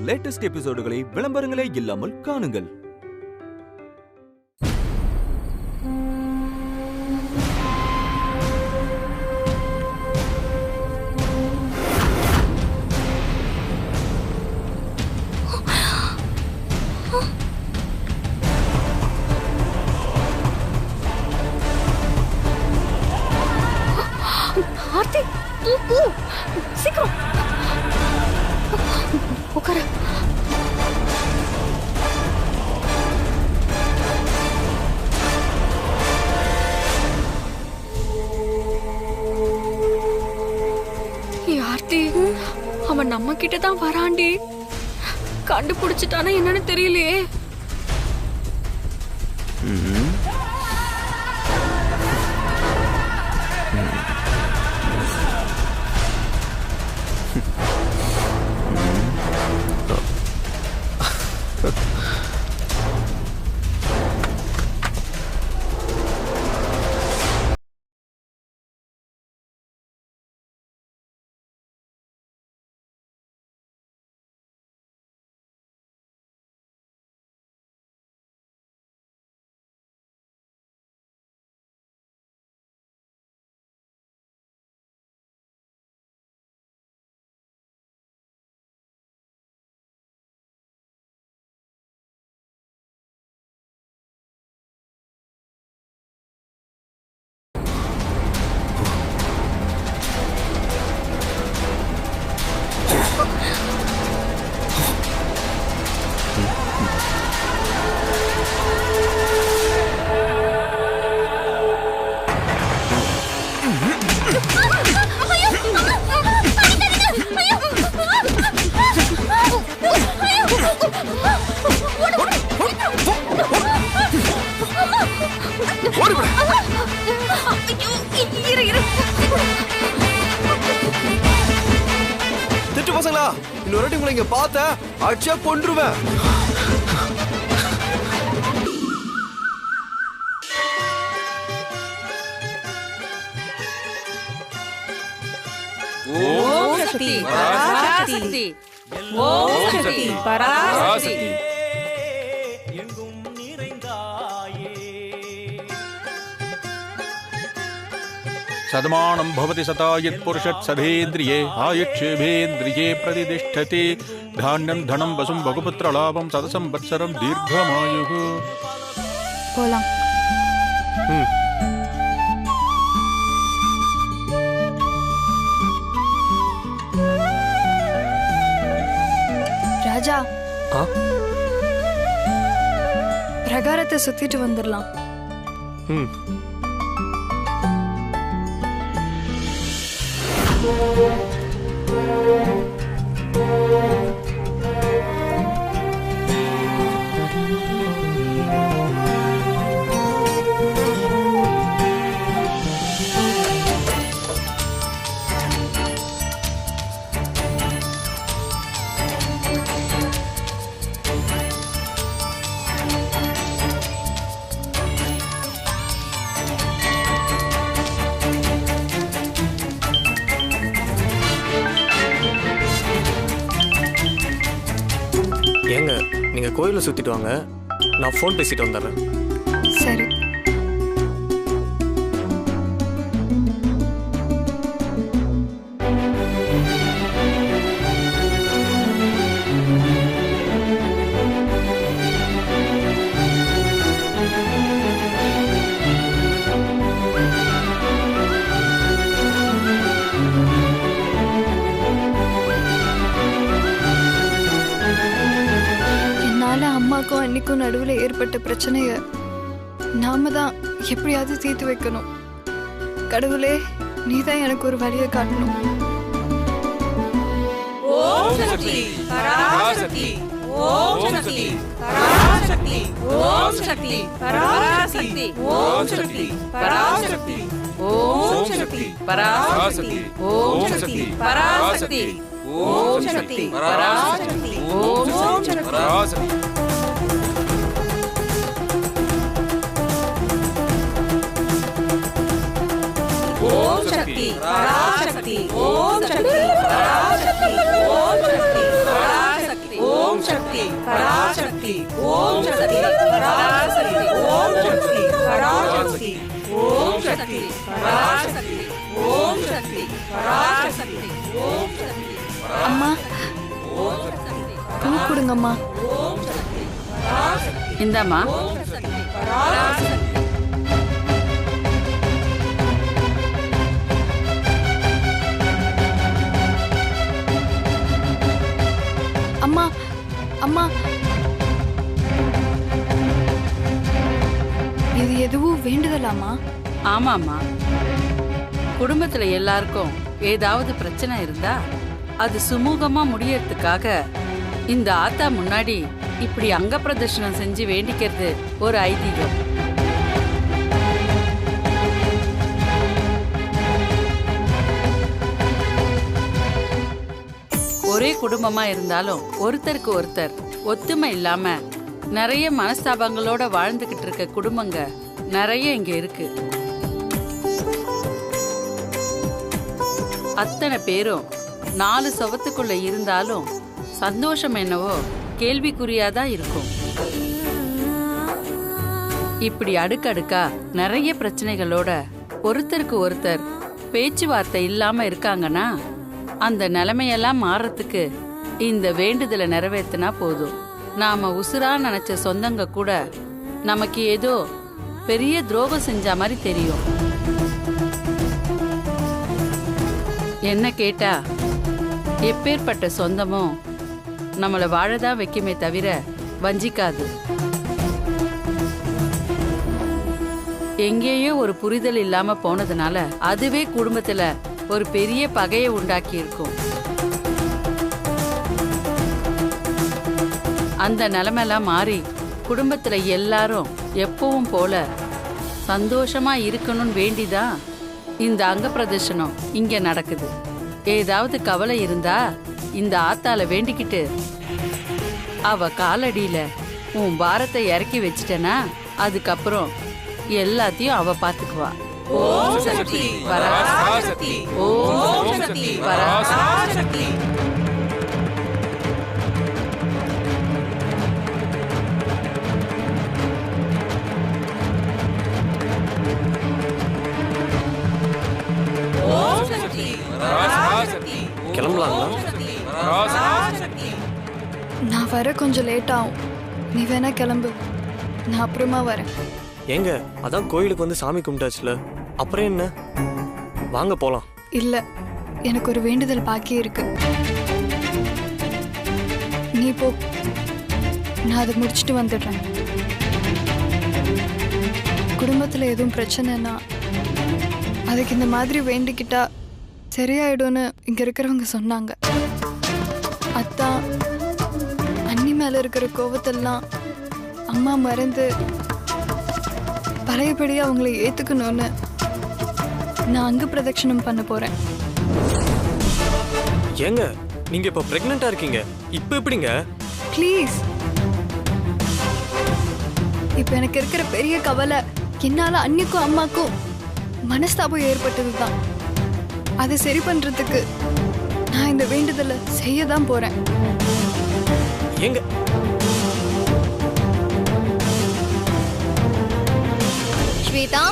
Latest எபிசோடுகளை விளம்பரங்களே இல்லாமல் காணுங்கள். ஆர்த்தி, தூக்கு சீக்கிரம் உட்கார. ஆர்த்தி, அவன் நம்ம கிட்ட தான் வராண்டி. கண்டுபிடிச்சிட்டானா என்னன்னு தெரியலையே. திட்டு பசங்களா, இன்னொரு வாட்டி உங்களை இங்க பார்த்த அடிச்சா கொன்றுவேன். ஓம் சக்தி பராசக்தி, ஓம் சக்தி பராசக்தி. எங்கும் நிறைந்தாயே. சதமானம் பவதி சதாயத் புருஷத் சதேந்திரியே ஆயுட்சேபேந்திரியே பிரதிதிஷ்டதி. தானியம் தனம் வசும் பகுபுத்திர லாபம் சதசம்பத்சரம் தீர்க்கமாயுகு. போலாம். ராஜா, பிரகாரத்தை சுத்திட்டு வந்துடலாம். ஏங்க, நீங்க கோயில சுத்திட்டு வாங்க, நான் போன் பேசிட்டு வந்துடுறேன். சரி. அம்மாக்கும் அன்னிக்கும் நடுவில் ஏற்பட்ட பிரச்சனைய நாம தான் எப்படியாவது தீர்த்து வைக்கணும். கடவுளே, நீதான் எனக்கு ஒரு வழியை காட்டணும். ஓம் சக்தி பராசக்தி, ஓம் சக்தி பராசக்தி, ஓம் சக்தி பராசக்தி, ஓம் சக்தி பராசக்தி, ஓம் சக்தி பராசக்தி, ஓம் சக்தி பராசக்தி, ஓம் சக்தி பராசக்தி, ஓம் சக்தி பராசக்தி. ஓம் சக்தி பராசக்தி, ஓம் சக்தி பராசக்தி, ஓம் சக்தி பராசக்தி, ஓம் பராசக்தி ஓம் சக்தி பராசக்தி ஓம் சக்தி பராசக்தி ஓம் சக்தி பராசக்தி ஓம் சக்தி பராசக்தி ஓம் சக்தி. அம்மா பூ கொடுங்கம்மா. இந்தாம்மா. அம்மா அம்மா இது எதுவும் வேண்டுதலாமா? ஆமாம்மா, குடும்பத்துல எல்லாருக்கும் ஏதாவது பிரச்சனை இருந்தா அது சுமூகமா முடியறதுக்காக இந்த ஆத்தா முன்னாடி இப்படி அங்க பிரதர்ஷனம் செஞ்சு வேண்டிக்கிறது ஒரு ஐதீகம். ஒரே குடும்பமா இருந்தாலும் ஒருத்தருக்கு ஒருத்தர் ஒத்துமை இல்லாம நிறைய மனஸ்தாபங்களோட வாழ்ந்துகிட்டு இருக்க குடும்பங்க நிறைய இங்க இருக்கு. அத்தனை பேரும் 4 சுவத்துக்குள்ள இருந்தாலும் சந்தோஷம் என்னவோ கேள்விக்குறியாதான் இருக்கும். இப்படி அடுக்கடுக்கா நிறைய பிரச்சனைகளோட ஒருத்தருக்கு ஒருத்தர் பேச்சுவார்த்தை இல்லாம இருக்காங்கன்னா அந்த நிலைமையெல்லாம் மாறத்துக்கு இந்த வேண்டுதலை நிறைவேற்றினா போதும். நாம உசுரா நினைச்ச சொந்தங்க கூட நமக்கு ஏதோ பெரிய துரோகம் செஞ்ச மாதிரி தெரியும். என்ன கேட்டா எப்பேற்பட்ட சொந்தமும் நம்மளை வாழதான் வைக்குமே தவிர வஞ்சிக்காது. எங்கேயோ ஒரு புரிதல் இல்லாம போனதுனால அதுவே குடும்பத்துல ஒரு பெரிய பகையை உண்டாக்கி இருக்கும். அந்த நிலைமையெல்லாம் மாறி குடும்பத்துல எல்லாரும் எப்பவும் போல சந்தோஷமா இருக்கணும்னு வேண்டிதான் இந்த அங்க பிரதர்ஷனம் இங்க நடக்குது. ஏதாவது கவலை இருந்தா இந்த ஆத்தால வேண்டிக்கிட்டு அவ காலடியில உன் பாரத்தை இறக்கி வச்சிட்டனா அதுக்கப்புறம் எல்லாத்தையும் அவ பாத்துக்குவா. ஓம் சக்தி பராசக்தி ஓம் சக்தி பராசக்தி. ஓம் சக்தி பராசக்தி கிளம்பலாங்களா? நான் வர கொஞ்சம் லேட் ஆகும். நீ வேணா கிளம்பு, நான் அப்புறமா வரேன். ஏங்க அதான் கோயிலுக்கு வந்து சாமி கும்பிட்டாச்சுல, அப்புறம் என்ன? வாங்க போலாம். இல்ல, எனக்கு ஒரு வேண்டுதல் பாக்கி இருக்கு. நீ போ, நான் அதை முடிச்சுட்டு வந்துடுறேன். குடும்பத்துல எதுவும் பிரச்சனைனா அதுக்கு இந்த மாதிரி வேண்டிக்கிட்டா சரியாயிடும்னு இங்க இருக்கிறவங்க சொன்னாங்க. அதான் அண்ணி மேல இருக்கிற கோவத்தெல்லாம் அம்மா மறந்து பழையபடி அவங்களை ஏத்துக்கணும்னு நான் அங்க பிரதட்சணம் பண்ண போறேன். ஏங்க நீங்க இப்ப பிரெக்னெண்டா இருக்கீங்க, இப்ப எப்படிங்க? ப்ளீஸ். இப்ப எனக்கு இருக்கிற பெரிய கவலை என்னால அண்ணிக்கும் அம்மாக்கும் மனஸ்தாபம் ஏற்பட்டதுதான். அதை சரி பண்றதுக்கு நான் இந்த வேண்டுதலை செய்யதான் போறேன். ஏங்க ஸ்வேதா,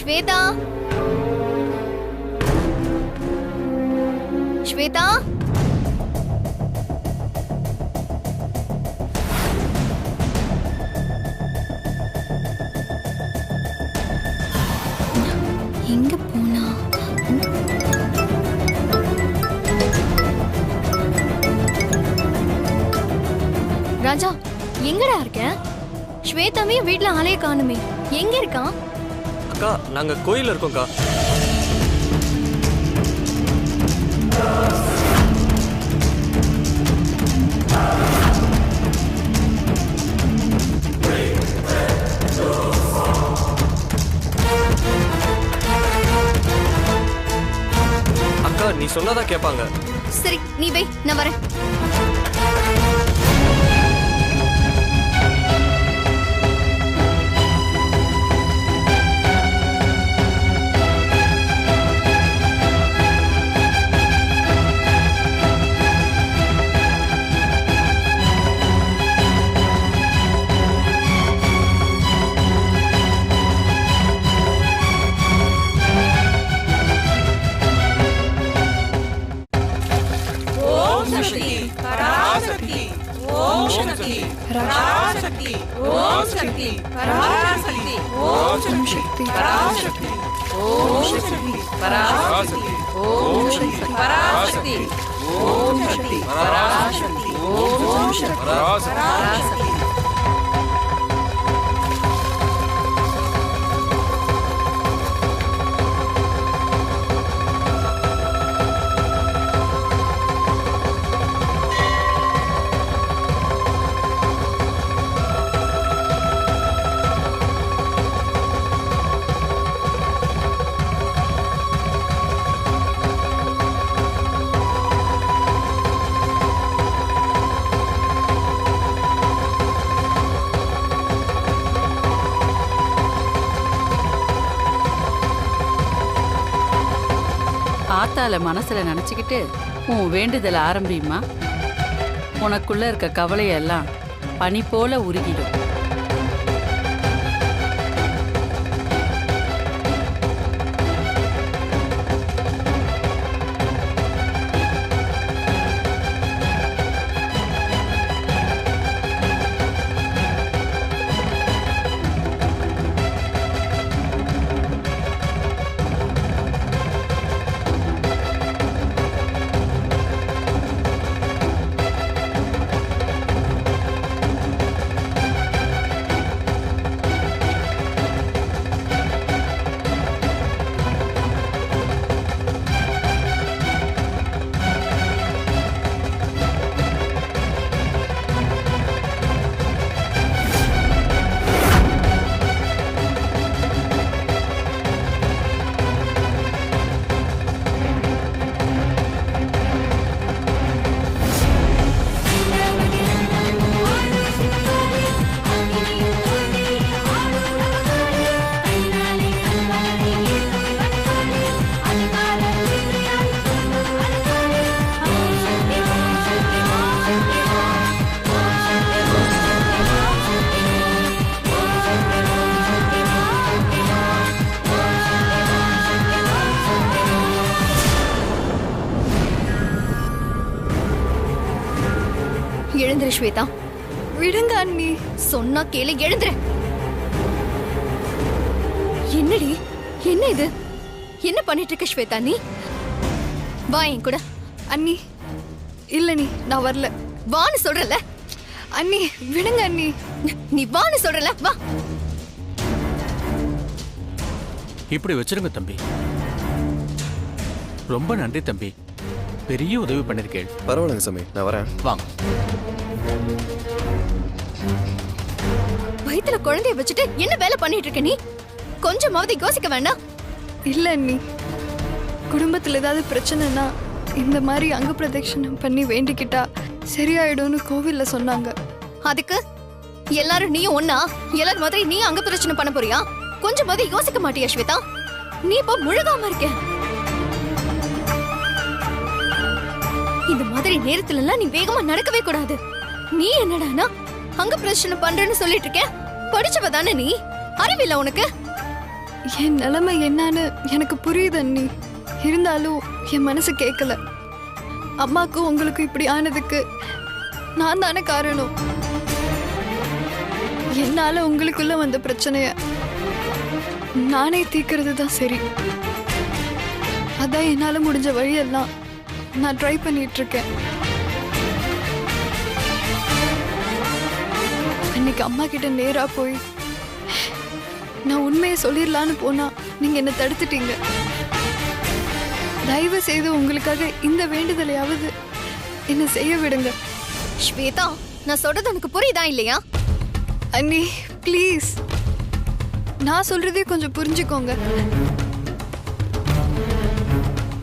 ஸ்வேதா, ஸ்வேதா, எங்க போனா? ராஜா, எங்கடா இருக்க? ஸ்வேதாவே வீட்ல ஆளே காணுமே, எங்க இருக்கான்? அக்கா நாங்க கோயில்ல இருக்கோம்க்கா. அக்கா நீ சொன்னதா கேட்பாங்க. சரி நீ வை, நான் வரேன். शक्ति पराशक्ति ओम शक्ति पराशक्ति ओम शक्ति पराशक्ति ओम शक्ति पराशक्ति ओम शक्ति पराशक्ति ओम शक्ति पराशक्ति ओम शक्ति पराशक्ति ओम शक्ति पराशक्ति। ஆத்தால மனசுல நினைச்சுக்கிட்டு உன் வேண்டுதல ஆரம்பியுமா. உனக்குள்ள இருக்க கவலையெல்லாம் பனி போல உருகிடும். எழுந்திரு ஸ்வேதா. விடுங்க அண்ணி. சொன்னா கேளு, எழுந்திரு. என்னடி, என்ன இது? என்ன பண்ணிட்டு இருக்க ஸ்வேதா நீ? வா என் கூட. அண்ணி இல்ல நீ, நான் வரல. வான்னு சொல்றல. அண்ணி விடுங்க அண்ணி. நீ வான்னு சொல்றல, வா. இப்படி வச்சிருங்க தம்பி. ரொம்ப நன்றி தம்பி, பெரிய உதவி பண்ணிருக்கேன். பரவாயில்லைங்க சாமி, நான் வரேன். வாங்க. வயித்துல குழந்தைய வச்சுட்டு என்ன வேலை பண்ணிட்டு இருக்க நீ? கொஞ்சமாவது யோசிக்க வேண்டாம்? இல்ல அண்ணி, குடும்பத்துல ஏதாவது பிரச்சனைனா இந்த மாதிரி அங்க பிரதட்சணம் பண்ணி வேண்டிக்கிட்டா சரியாயிடும்னு கோவில்ல சொன்னாங்க. அதுக்கு எல்லாரும் நீயும் ஒன்னா எல்லாரும் மாதிரி நீ அங்க பிரச்சனை பண்ண போறியா? கொஞ்சமாவது யோசிக்க மாட்டியா ஸ்வேதா? நீ இப்ப முழுகாம இருக்க. இந்த மாதிரி நேரத்துல எல்லாம் நீ வேகமா நடக்கவே கூடாது. நீ என்னடானா அங்க பிரச்சனை பண்றேன்னு சொல்லிட்டு இருக்க? படிச்சவ தானே நீ? அறிவில்ல உனக்கு? என் நிலைமை என்னன்னு எனக்கு புரியுது அண்ணி. இருந்தாலும் என் மனசு கேட்கல. அம்மாக்கும் உங்களுக்கு இப்படி ஆனதுக்கு நான் தானே காரணம். என்னால உங்களுக்குள்ள வந்த பிரச்சனைய நானே தீர்க்கிறது தான் சரி. அதான் என்னால முடிஞ்ச வழியெல்லாம் நான் ட்ரை பண்ணிட்டு இருக்கேன். அன்னைக்கு அம்மா கிட்ட நேரா போய் நான் உண்மையை சொல்லிடலான்னு போனா நீங்க என்ன தடுத்துட்டீங்க. தயவு செய்து உங்களுக்காக இந்த வேண்டுதலையாவது என்ன செய்ய விடுங்க. ஸ்வேதா, நான் சொல்றது உனக்கு புரியுதா இல்லையா? அண்ணி ப்ளீஸ், நான் சொல்றதே கொஞ்சம் புரிஞ்சுக்கோங்க.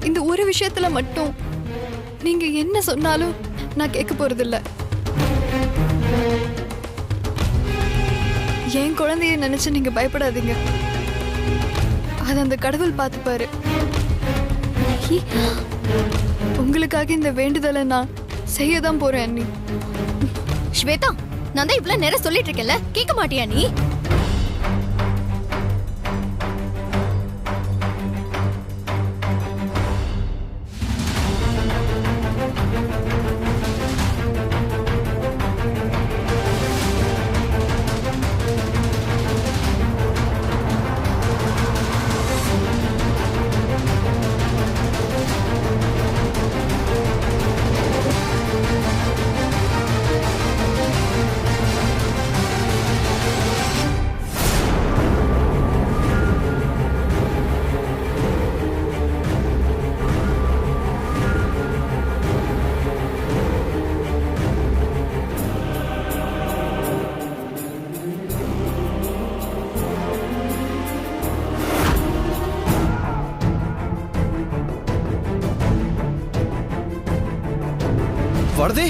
இந்த ஒரு விஷயத்துல மட்டும் நீங்க என்ன சொன்னாலும் நான் கேட்க போறதில்ல. என் குழந்தைய நினைச்சு நீங்க பயப்படாதீங்க. அது அந்த கடவுள் பார்த்துப்பாரு. உங்களுக்காக இந்த வேண்டுதலை நான் செய்யதான் போறேன் அண்ணி. ஸ்வேதா, நான் தான் இவ்வளவு நேரம் சொல்லிட்டு இருக்கேன்ல, கேட்க மாட்டியா நீ? வானதி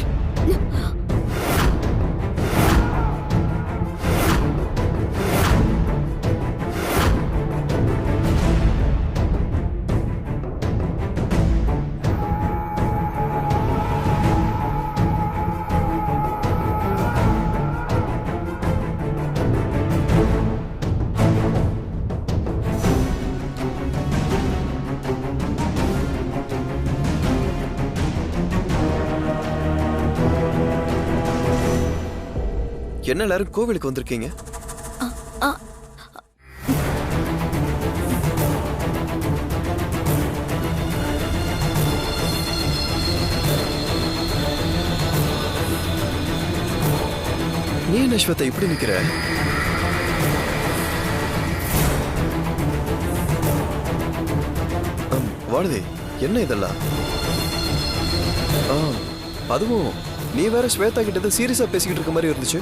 என்ன எல்லாரும் கோவிலுக்கு வந்திருக்கீங்க? நீ என்ன ஸ்வேதா இப்படி நிக்கிற? வானதி என்ன இதெல்லாம்? அதுவும் நீ வேற ஸ்வேதா கிட்ட சீரியஸா பேசிக்கிட்டு இருக்க மாதிரி இருந்துச்சு.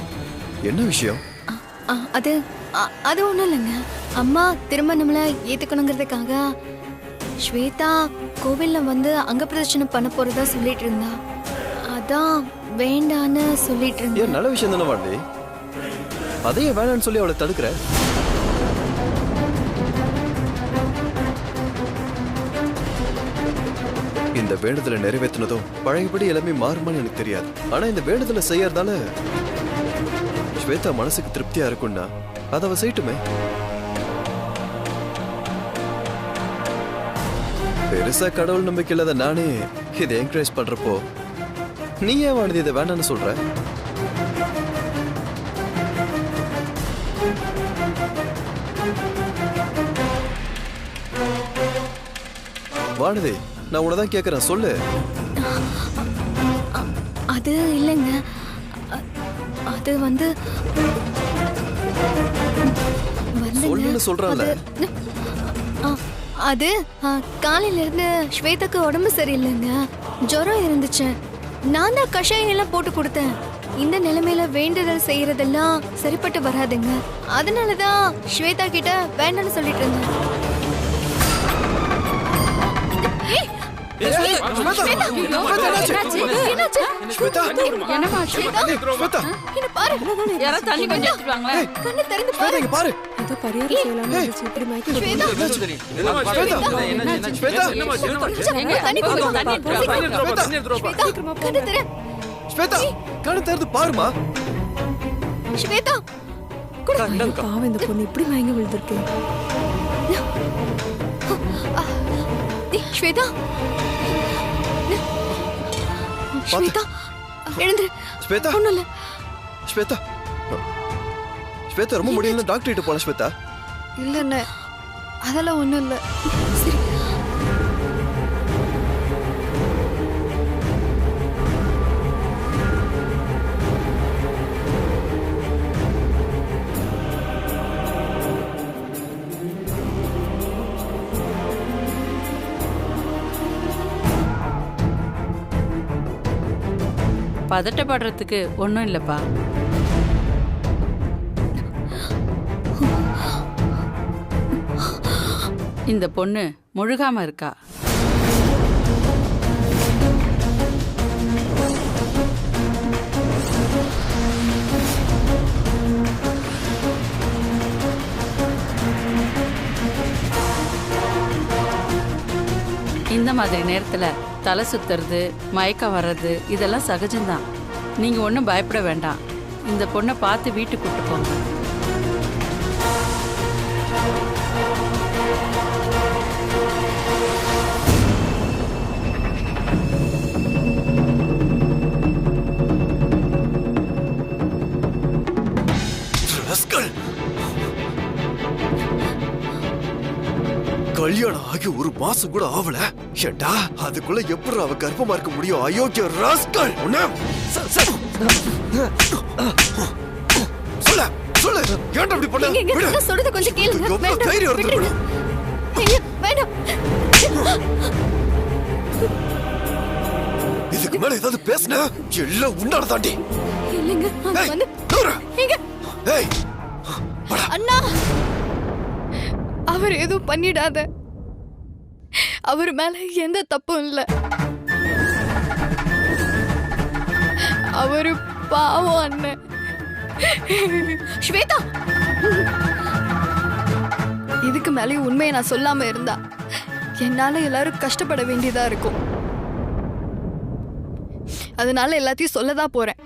என்ன விஷயம்? அது ஒண்ணும் இல்லைங்க. அம்மா திரும்ப நம்மள ஏத்துக்கணுங்கிறதுக்காக ஸ்வேதா கோவில்ல வந்து அங்க பிரதட்சணம் பண்ண போறதா சொல்லிட்டு இருந்தா. அதான் வேண்டான்னு சொல்லிட்டு இருந்தா. நல்ல விஷயம் தானே வாண்டி, அதையே வேணான்னு சொல்லி அவளை தடுக்கிற? இந்த வேண்டுதலை நிறைவேற்றினதும் பழையபடி எல்லாமே மாறுமான்னு எனக்கு தெரியாது. ஆனா இந்த வேண்டுதலை செய்யறதால ஸ்வேதா மனசுக்கு திருப்தியா இருக்கும்னா அதை அவ செய்யட்டுமே. பெருசா கடவுள் நம்பிக்கை இல்லாத நானே இதை என்கரேஜ் பண்றப்போ நீ ஏன் வானதி இதை வேண்டான்னு சொல்ற? வானதி நான் உனதான் கேக்குறேன், சொல்லு. அது இல்லைங்க, அது வந்து சொல்லுன்னு சொல்றான்ல. அது காலையில இருந்து ஸ்வேதாக்கு உடம்பு சரியில்லைங்க, ஜுரம் இருந்துச்சு. நான் தான் கஷாயம் எல்லாம் போட்டு கொடுத்தேன். இந்த நிலைமையில வேண்டுதல் செய்யறதெல்லாம் சரிப்பட்டு வராதுங்க. அதனாலதான் ஸ்வேதா கிட்ட வேண்டாம்னு சொல்லிட்டு இருந்தேன். பாருமா ஸ்வேதா, பாவம் இந்த பொண்ணு இப்படி மயங்கி விழுந்திருக்கு. ஸ்வேதா, ஸ்வேதா எழுந்துரு. ஸ்வேதா ஒண்ணும் இல்ல. ஸ்வேதா, ஸ்வேதா ரொம்ப முடியல, டாக்டர் கிட்ட போன. ஸ்வேதா இல்லண்ணே, அதெல்லாம் ஒண்ணும் இல்ல. சரி, பதட்டப்படுறதுக்கு ஒன்றும் இல்லைப்பா. இந்த பொண்ணு முழுகாம இருக்கா. இந்த மாதிரி நேரத்துல தலை சுத்துறது, மயக்கம் வர்றது இதெல்லாம் சகஜம்தான். நீங்க ஒன்றும் பயப்பட வேண்டாம். இந்த பொண்ணை பார்த்து வீட்டுக்கு கூட்டு போங்க. கல்யாணம் ஆகி ஒரு மாசம் கூட ஆவல. ஏண்டா அதுக்குள்ள எப்படி அவ கர்ப்பமா இருக்க முடியும்? அயோக்கிய ராஸ்கல். சொல்ல சொல்ல, ஏன்டா இப்படி பண்ண? நீங்க சொல்றது கொஞ்சம் கேளுங்க. வேண்டாம், தைரியம் இருந்துடணும். வேண்டாம், இதுக்கு மேல ஏதாவது பேசுன எல்லாம் உன்னால தாண்டி. இல்லைங்க, வந்து இங்க. ஏய் அண்ணா, அவர் எதுவும் பண்ணிடாத. அவர் மேல எந்த தப்பும் இல்ல. அவரு பாவம் அண்ணன். ஸ்வேதா, இதுக்கு மேலே உண்மையை நான் சொல்லாம இருந்தா என்னால எல்லாரும் கஷ்டப்பட வேண்டியதா இருக்கும். அதனால எல்லாத்தையும் சொல்லதான் போறேன்.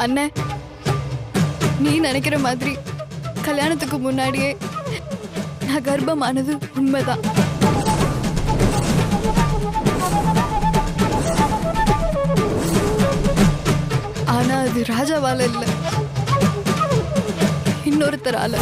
அண்ணன், நீ நினைக்கிற மாதிரி கல்யாணத்துக்கு முன்னாடியே நான் கர்ப்பமானது உண்மைதான். ஆனா அது ராஜாவால இல்ல, இன்னொருத்தரால.